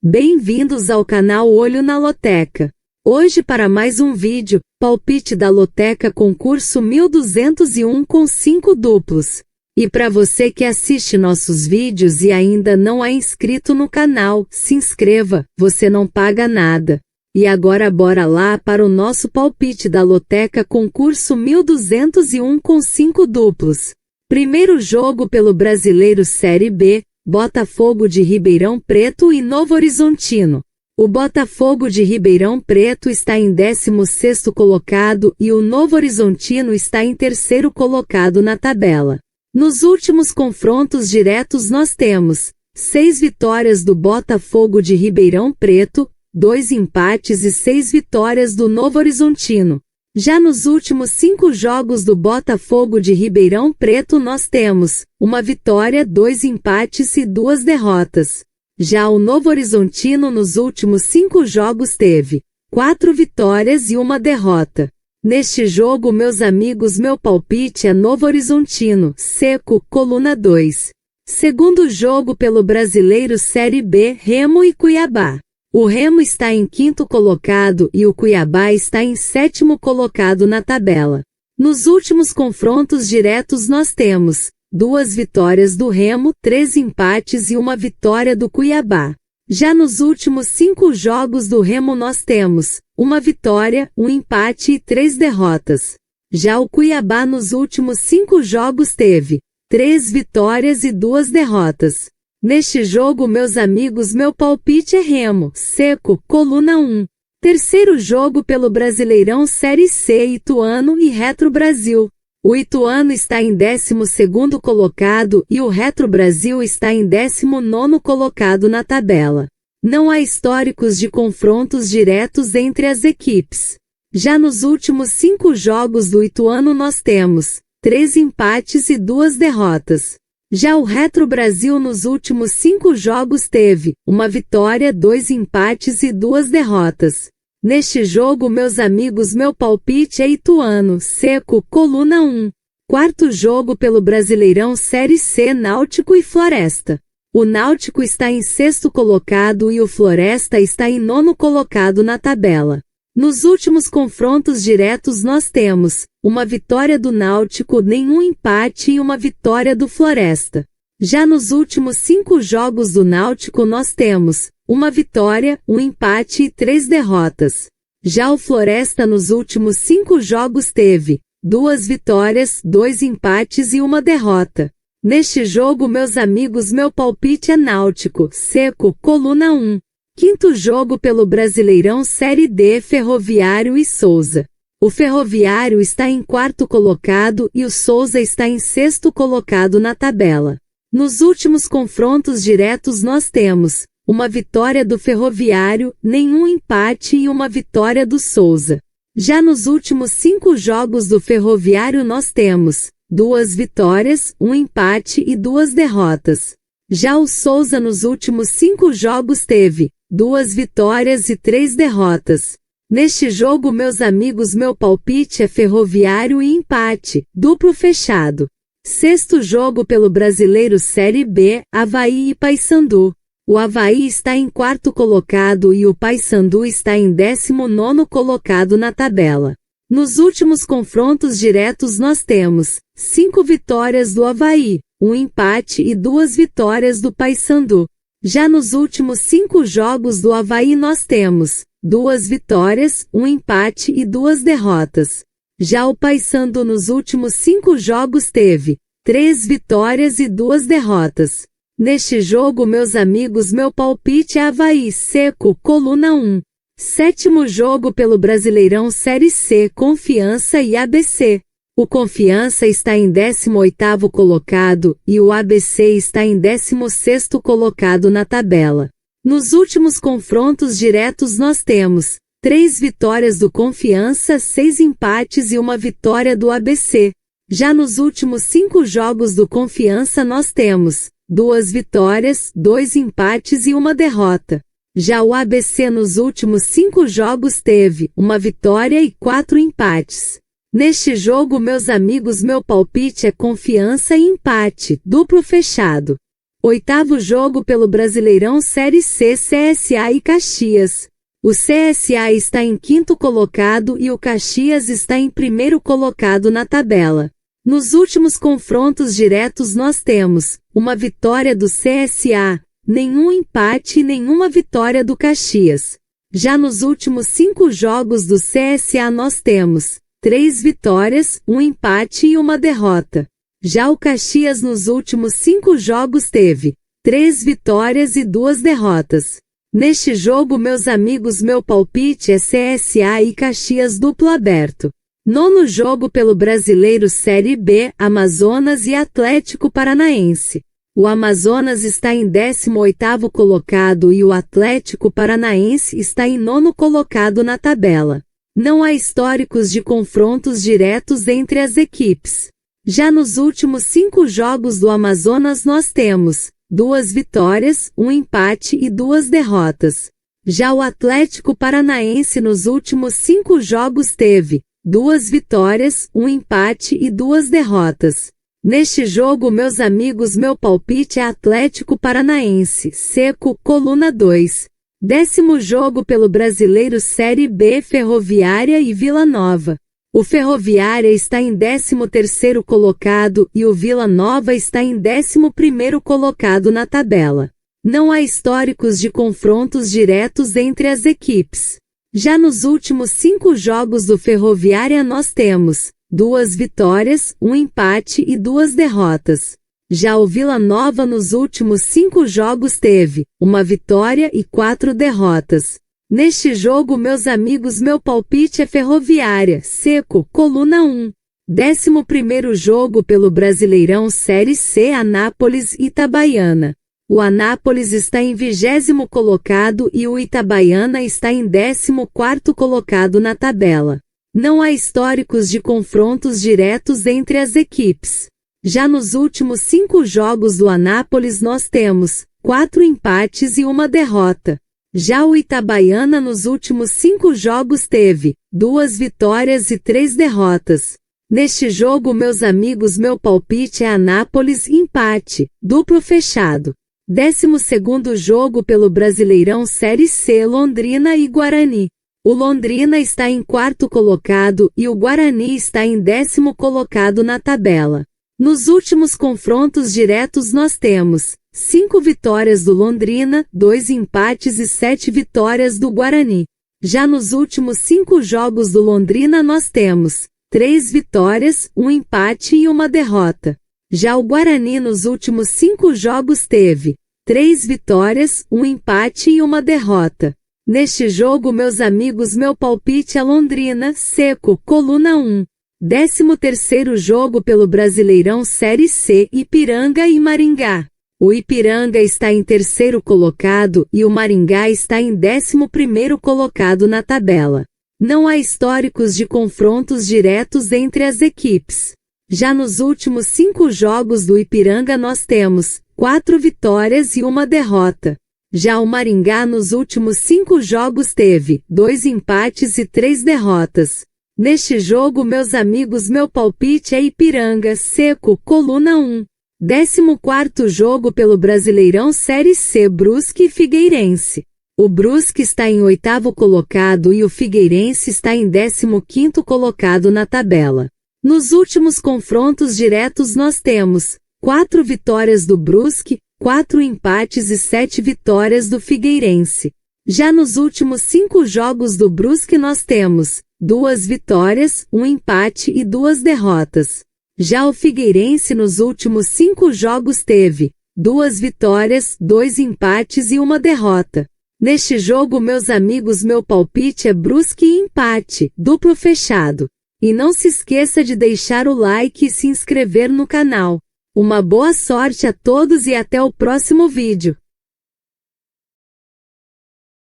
Bem-vindos ao canal Olho na Loteca. Hoje para mais um vídeo, palpite da Loteca concurso 1201 com 5 duplos. E para você que assiste nossos vídeos e ainda não é inscrito no canal, se inscreva, você não paga nada. E agora bora lá para o nosso palpite da Loteca concurso 1201 com 5 duplos. Primeiro jogo pelo Brasileiro Série B, Botafogo de Ribeirão Preto e Novo Horizontino. O Botafogo de Ribeirão Preto está em 16º colocado e o Novo Horizontino está em 3º colocado na tabela. Nos últimos confrontos diretos nós temos 6 vitórias do Botafogo de Ribeirão Preto, 2 empates e 6 vitórias do Novo Horizontino. Já nos últimos 5 jogos do Botafogo de Ribeirão Preto nós temos 1 vitória, 2 empates e 2 derrotas. Já o Novo Horizontino nos últimos 5 jogos teve 4 vitórias e 1 derrota. Neste jogo, meus amigos, meu palpite é Novo Horizontino, seco, coluna 2. Segundo jogo pelo Brasileiro Série B, Remo e Cuiabá. O Remo está em 5º colocado e o Cuiabá está em 7º colocado na tabela. Nos últimos confrontos diretos nós temos 2 vitórias do Remo, 3 empates e 1 vitória do Cuiabá. Já nos últimos 5 jogos do Remo nós temos 1 vitória, 1 empate e 3 derrotas. Já o Cuiabá nos últimos 5 jogos teve 3 vitórias e 2 derrotas. Neste jogo, meus amigos, meu palpite é Remo, seco, coluna 1. Terceiro jogo pelo Brasileirão Série C, Ituano e Retro Brasil. O Ituano está em 12º colocado e o Retro Brasil está em 19º colocado na tabela. Não há históricos de confrontos diretos entre as equipes. Já nos últimos 5 jogos do Ituano nós temos 3 empates e 2 derrotas. Já o Retro Brasil nos últimos 5 jogos teve 1 vitória, 2 empates e 2 derrotas. Neste jogo, meus amigos, meu palpite é Ituano, seco, coluna 1. Quarto jogo pelo Brasileirão Série C, Náutico e Floresta. O Náutico está em 6º colocado e o Floresta está em 9º colocado na tabela. Nos últimos confrontos diretos nós temos 1 vitória do Náutico, nenhum empate e 1 vitória do Floresta. Já nos últimos 5 jogos do Náutico nós temos 1 vitória, 1 empate e 3 derrotas. Já o Floresta nos últimos 5 jogos teve 2 vitórias, 2 empates e 1 derrota. Neste jogo, meus amigos, meu palpite é Náutico, seco, coluna 1. Quinto jogo pelo Brasileirão Série D, Ferroviário e Souza. O Ferroviário está em 4º colocado e o Souza está em 6º colocado na tabela. Nos últimos confrontos diretos nós temos 1 vitória do Ferroviário, nenhum empate e 1 vitória do Souza. Já nos últimos 5 jogos do Ferroviário nós temos 2 vitórias, 1 empate e 2 derrotas. Já o Souza nos últimos 5 jogos teve 2 vitórias e 3 derrotas. Neste jogo, meus amigos, meu palpite é Ferroviário e empate, duplo fechado. Sexto jogo pelo Brasileiro Série B, Avaí e Paysandu. O Avaí está em 4º colocado e o Paysandu está em 19º colocado na tabela. Nos últimos confrontos diretos nós temos 5 vitórias do Avaí, 1 empate e 2 vitórias do Paysandu. Já nos últimos 5 jogos do Avaí nós temos 2 vitórias, 1 empate e 2 derrotas. Já o Paysandu nos últimos 5 jogos teve 3 vitórias e 2 derrotas. Neste jogo, meus amigos, meu palpite é Avaí, seco, coluna 1. Sétimo jogo pelo Brasileirão Série C, Confiança e ABC. O Confiança está em 18º colocado e o ABC está em 16º colocado na tabela. Nos últimos confrontos diretos nós temos 3 vitórias do Confiança, 6 empates e 1 vitória do ABC. Já nos últimos 5 jogos do Confiança nós temos 2 vitórias, 2 empates e 1 derrota. Já o ABC nos últimos 5 jogos teve 1 vitória e 4 empates. Neste jogo, meus amigos, meu palpite é Confiança e empate, duplo fechado. Oitavo jogo pelo Brasileirão Série C, CSA e Caxias. O CSA está em quinto colocado e o Caxias está em primeiro colocado na tabela. Nos últimos confrontos diretos nós temos uma vitória do CSA, nenhum empate e nenhuma vitória do Caxias. Já nos últimos 5 jogos do CSA nós temos 3 vitórias, um empate e uma derrota. Já o Caxias nos últimos 5 jogos teve 3 vitórias e 2 derrotas. Neste jogo, meus amigos, meu palpite é CSA e Caxias duplo aberto. Nono jogo pelo Brasileiro Série B, Amazonas e Atlético Paranaense. O Amazonas está em 18º colocado e o Atlético Paranaense está em 9º colocado na tabela. Não há históricos de confrontos diretos entre as equipes. Já nos últimos 5 jogos do Amazonas nós temos 2 vitórias, um empate e 2 derrotas. Já o Atlético Paranaense nos últimos 5 jogos teve 2 vitórias, um empate e 2 derrotas. Neste jogo, meus amigos, meu palpite é Atlético Paranaense, seco, coluna 2. 10º jogo pelo Brasileiro Série B, Ferroviária e Vila Nova. O Ferroviária está em 13º colocado e o Vila Nova está em 11º colocado na tabela. Não há históricos de confrontos diretos entre as equipes. Já nos últimos 5 jogos do Ferroviária nós temos 2 vitórias, um empate e 2 derrotas. Já o Vila Nova nos últimos 5 jogos teve 1 vitória e 4 derrotas. Neste jogo, meus amigos, meu palpite é Ferroviária, seco, coluna 1. 11º jogo pelo Brasileirão Série C, Anápolis e Itabaiana. O Anápolis está em 20º colocado e o Itabaiana está em 14º colocado na tabela. Não há históricos de confrontos diretos entre as equipes. Já nos últimos 5 jogos do Anápolis nós temos 4 empates e 1 derrota. Já o Itabaiana nos últimos 5 jogos teve 2 vitórias e 3 derrotas. Neste jogo, meus amigos, meu palpite é Anápolis empate, duplo fechado. 12º jogo pelo Brasileirão Série C, Londrina e Guarani. O Londrina está em 4º colocado e o Guarani está em 10º colocado na tabela. Nos últimos confrontos diretos nós temos 5 vitórias do Londrina, 2 empates e 7 vitórias do Guarani. Já nos últimos 5 jogos do Londrina nós temos 3 vitórias, um empate e 1 derrota. Já o Guarani nos últimos 5 jogos teve 3 vitórias, um empate e 1 derrota. Neste jogo, meus amigos, meu palpite é Londrina, seco, coluna 1. 13º jogo pelo Brasileirão Série C, Ipiranga e Maringá. O Ipiranga está em 3º colocado e o Maringá está em 11º colocado na tabela. Não há históricos de confrontos diretos entre as equipes. Já nos últimos 5 jogos do Ipiranga nós temos 4 vitórias e 1 derrota. Já o Maringá nos últimos 5 jogos teve 2 empates e 3 derrotas. Neste jogo, meus amigos, meu palpite é Ipiranga, seco, coluna 1. 14º jogo pelo Brasileirão Série C, Brusque e Figueirense. O Brusque está em 8º colocado e o Figueirense está em 15º colocado na tabela. Nos últimos confrontos diretos nós temos 4 vitórias do Brusque, 4 empates e 7 vitórias do Figueirense. Já nos últimos 5 jogos do Brusque nós temos 2 vitórias, um empate e 2 derrotas. Já o Figueirense nos últimos 5 jogos teve 2 vitórias, 2 empates e 1 derrota. Neste jogo, meus amigos, meu palpite é Brusque e empate, duplo fechado. E não se esqueça de deixar o like e se inscrever no canal. Uma boa sorte a todos e até o próximo vídeo.